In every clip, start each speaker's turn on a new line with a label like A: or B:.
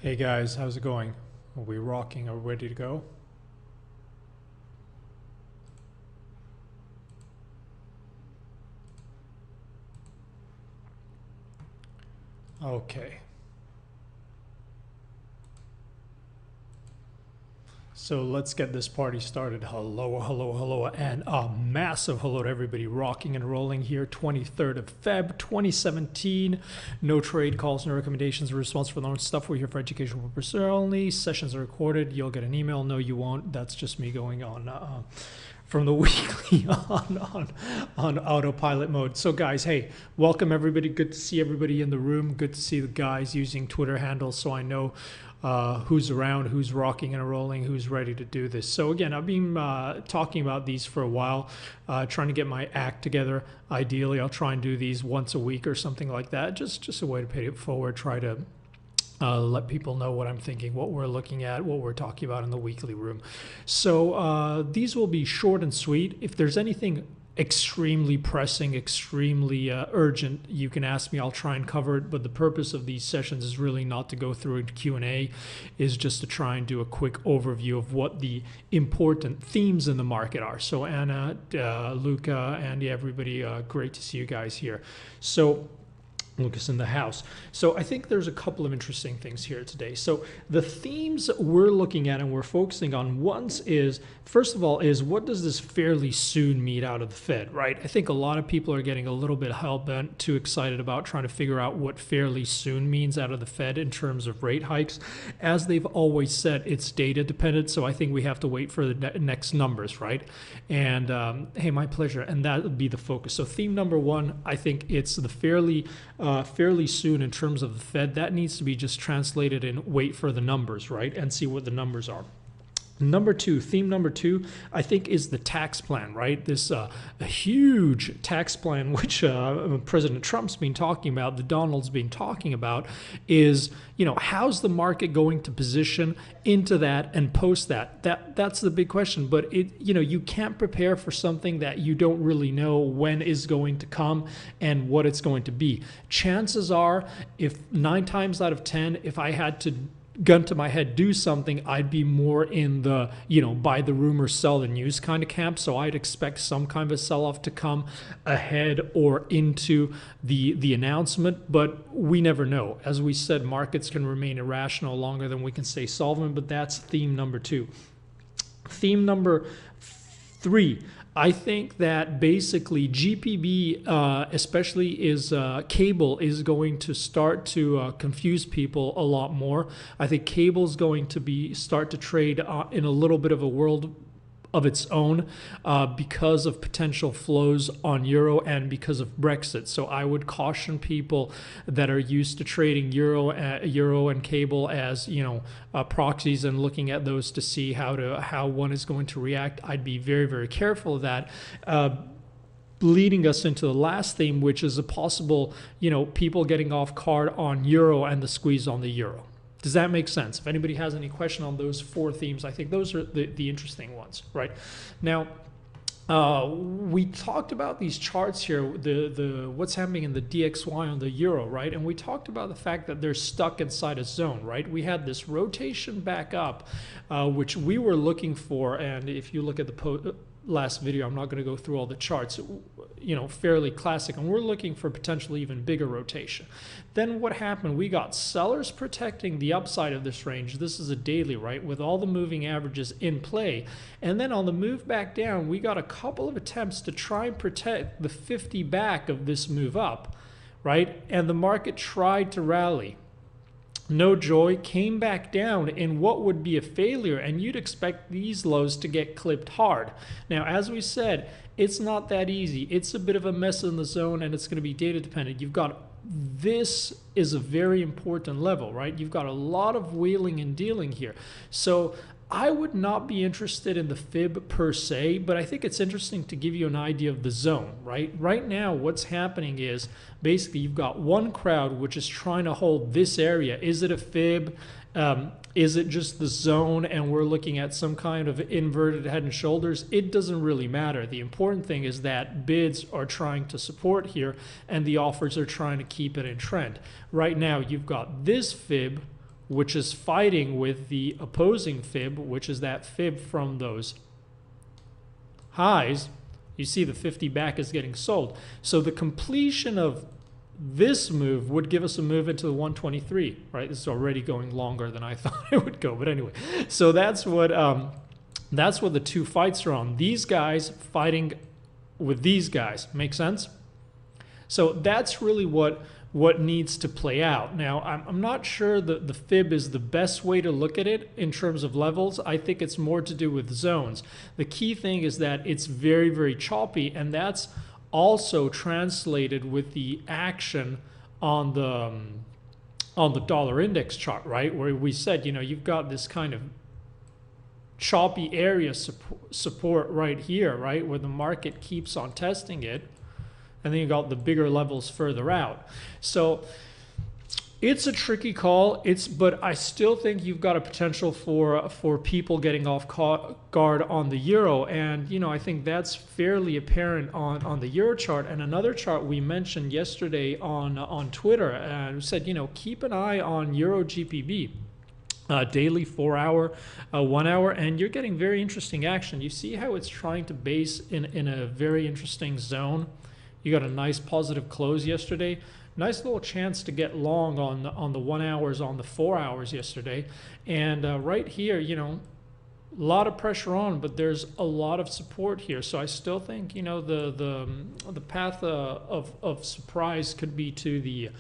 A: Hey guys, how's it going? Are we rocking? Are we ready to go? Okay. So let's get this party started. Hello, hello, hello, and a massive hello to everybody rocking and rolling here. 23rd of Feb 2017. No trade calls, no recommendations, or response for the own stuff. We're here for educational purposes only. Sessions are recorded. You'll get an email. No, you won't. That's just me going on from the weekly on autopilot mode. So guys, hey, welcome everybody. Good to see everybody in the room. Good to see the guys using Twitter handles so I know who's around, who's rocking and rolling, who's ready to do this. So again, I've been talking about these for a while, trying to get my act together. Ideally, I'll try and do these once a week or something like that. Just a way to pay it forward, try to let people know what I'm thinking, what we're looking at, what we're talking about in the weekly room. So these will be short and sweet. If there's anything extremely pressing, extremely urgent, you can ask me. I'll try and cover it. But the purpose of these sessions is really not to go through a Q&A, is just to try and do a quick overview of what the important themes in the market are. So Anna, Luca, Andy, everybody, great to see you guys here. So Lucas in the house. So I think there's a couple of interesting things here today. So the themes we're looking at and we're focusing on once is, first of all, is what does this fairly soon mean out of the Fed, right? I think a lot of people are getting a little bit hell-bent, too excited about trying to figure out what fairly soon means out of the Fed in terms of rate hikes. As they've always said, it's data dependent, so I think we have to wait for the next numbers, right? And hey, my pleasure. And that would be the focus. So theme number one, I think it's the fairly soon in terms of the Fed. That needs to be just translated in wait for the numbers, right? And see what the numbers are. Number two, theme number two, I think is the tax plan, right? This a huge tax plan, which President Trump's been talking about, the Donald's been talking about, is, how's the market going to position into that and post that? That's the big question. But you can't prepare for something that you don't really know when is going to come and what it's going to be. Chances are, if 9 times out of 10, if I had to gun to my head do something, I'd be more in the buy the rumor, sell the news kind of camp. So I'd expect some kind of a sell-off to come ahead or into the announcement, but we never know. As we said, markets can remain irrational longer than we can stay solvent, but that's theme number two. Theme number three, I think that basically GPB, especially is cable, is going to start to confuse people a lot more. I think cable is going to start to trade in a little bit of a world of its own because of potential flows on euro and because of Brexit. So I would caution people that are used to trading euro and cable as proxies and looking at those to see how one is going to react. I'd be very, very careful of that. Leading us into the last theme, which is a possible people getting off guard on euro and the squeeze on the euro. Does that make sense? If anybody has any question on those 4 themes, I think those are the interesting ones, right? Now, we talked about these charts here, the what's happening in the DXY on the euro, right? And we talked about the fact that they're stuck inside a zone, right? We had this rotation back up, which we were looking for. And if you look at the last video, I'm not going to go through all the charts, fairly classic, and we're looking for potentially even bigger rotation. Then what happened? We got sellers protecting the upside of this range. This is a daily, right, with all the moving averages in play. And then on the move back down, we got a couple of attempts to try and protect the 50 back of this move up, right? And the market tried to rally. No joy, came back down in what would be a failure, and you'd expect these lows to get clipped hard. Now, as we said, it's not that easy. It's a bit of a mess in the zone, and it's going to be data dependent. This is a very important level, right? You've got a lot of wheeling and dealing here. So I would not be interested in the fib per se, but I think it's interesting to give you an idea of the zone, right? Right now, what's happening is basically you've got one crowd which is trying to hold this area. Is it a fib? Is it just the zone and we're looking at some kind of inverted head and shoulders? It doesn't really matter. The important thing is that bids are trying to support here and the offers are trying to keep it in trend. Right now, you've got this fib which is fighting with the opposing fib, which is that fib from those highs. You see the 50 back is getting sold. So the completion of this move would give us a move into the 123, right? This is already going longer than I thought it would go. But anyway, so that's what the two fights are on. These guys fighting with these guys. Make sense? So that's really what needs to play out. Now, I'm not sure that the fib is the best way to look at it in terms of levels. I think it's more to do with zones. The key thing is that it's very, very choppy, and that's also translated with the action on the dollar index chart, right? Where we said, you know, you've got this kind of choppy area support right here, right? Where the market keeps on testing it. And then you got the bigger levels further out. So it's a tricky call. But I still think you've got a potential for people getting off guard on the euro. And, you know, I think that's fairly apparent on the euro chart. And another chart we mentioned yesterday on Twitter, and we said, you know, keep an eye on euro GPB. Daily, 4 hour, 1 hour, and you're getting very interesting action. You see how it's trying to base in a very interesting zone. You got a nice positive close yesterday. Nice little chance to get long on the 1 hours, on the 4 hours yesterday. And right here, you know, a lot of pressure on, but there's a lot of support here. So I still think, you know, the path of surprise could be to the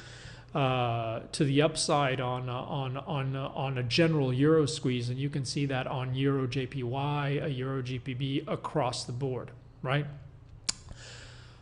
A: upside on a general euro squeeze, and you can see that on euro JPY, a euro GPB across the board, right?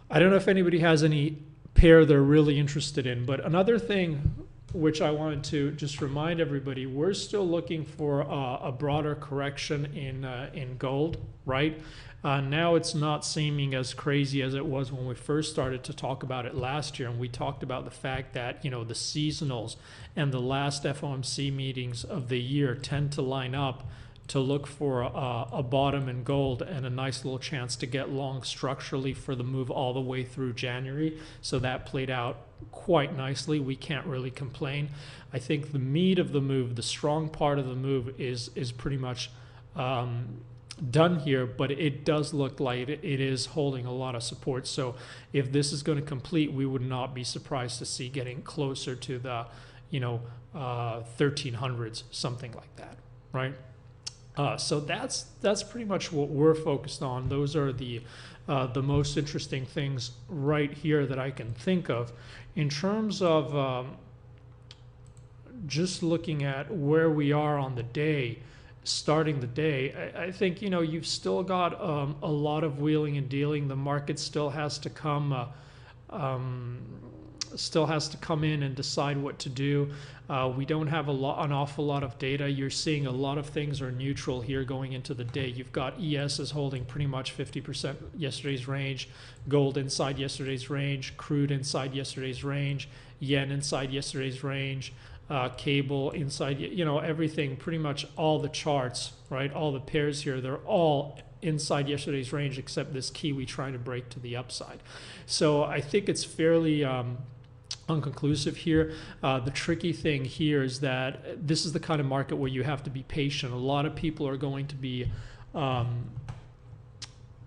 A: I don't know if anybody has any pair they're really interested in, but another thing which I wanted to just remind everybody, we're still looking for a broader correction in gold, right? Now it's not seeming as crazy as it was when we first started to talk about it last year, and we talked about the fact that, you know, the seasonals and the last FOMC meetings of the year tend to line up to look for a bottom in gold and a nice little chance to get long structurally for the move all the way through January. So that played out quite nicely. We can't really complain. I think the meat of the move, the strong part of the move is pretty much done here, but it does look like it is holding a lot of support. So if this is going to complete, we would not be surprised to see getting closer to the, you know, 1300s, something like that, right? So that's pretty much what we're focused on. Those are the most interesting things right here that I can think of. In terms of just looking at where we are on the day, starting the day, I think, you know, you've still got a lot of wheeling and dealing. The market still has to come in and decide what to do. We don't have an awful lot of data. You're seeing a lot of things are neutral here going into the day. You've got ES is holding pretty much 50% yesterday's range, gold inside yesterday's range, crude inside yesterday's range, yen inside yesterday's range, cable inside, you know, everything, pretty much all the charts, right? All the pairs here, they're all inside yesterday's range except this Kiwi trying to break to the upside. So I think it's fairly unconclusive here. The tricky thing here is that this is the kind of market where you have to be patient. A lot of people are going to be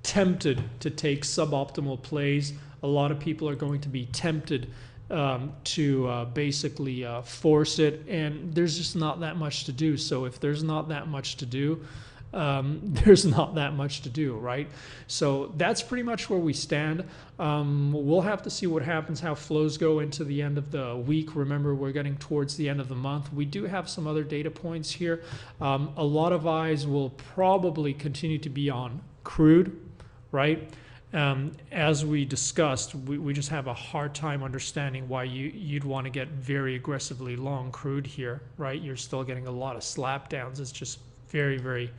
A: tempted to take suboptimal plays. A lot of people are going to be tempted to basically force it, and there's just not that much to do. So if there's not that much to do, there's not that much to do, right? So that's pretty much where we stand. We'll have to see what happens, how flows go into the end of the week. Remember, we're getting towards the end of the month. We do have some other data points here. A lot of eyes will probably continue to be on crude, right? As we discussed, we just have a hard time understanding why you'd want to get very aggressively long crude here, right? You're still getting a lot of slap downs. It's just very, very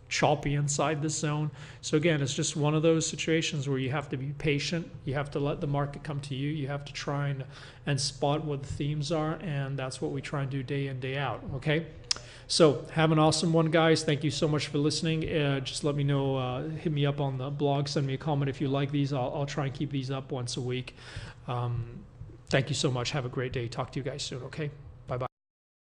A: choppy inside this zone. So again, it's just one of those situations where you have to be patient. You have to let the market come to you. You have to try and spot what the themes are, and that's what we try and do day in, day out, okay? So have an awesome one, guys. Thank you so much for listening. Just let me know, hit me up on the blog, send me a comment if you like these. I'll try and keep these up once a week. Thank you so much. Have a great day. Talk to you guys soon, okay?